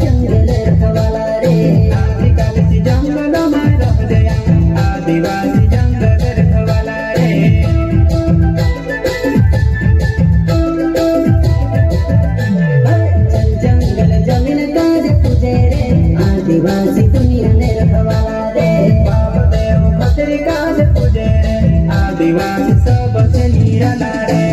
जंगल रखवाला रे आदिवासी जंगल में रह गया आदिवासी जंगल रखवाला रे जंगल जमीन काज तुझे रे आदिवासी दुनिया ने रखवाला रे बाबा देव खतरी काज तुझे रे आदिवासी सबसे निराला रे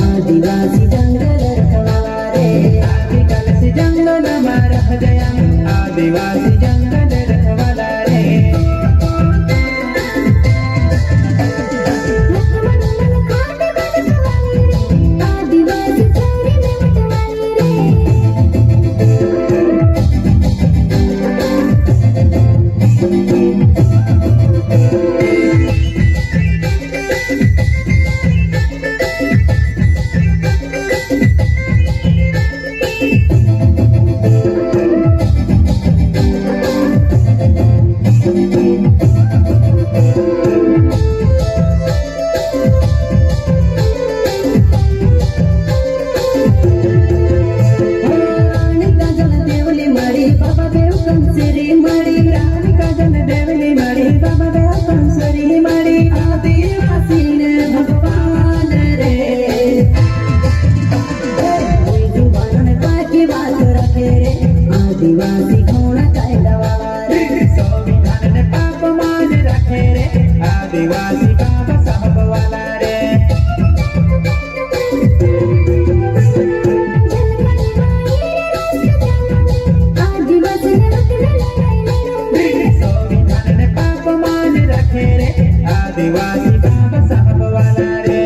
आदिवासी जंगल रखवाला रे आदिवासी सारी में बटवाली रे आदिवासी ने भगवान रे जुबान बाकी बात रखे रे आदिवासी कौन कायदा वाला रे संविधान ने पाप मान रखे रे आदिवासी बाबा साहब वाला रे आदिवासी संविधान ने पाप मान रखे रे आदिवासी बाबा साहब वाला रे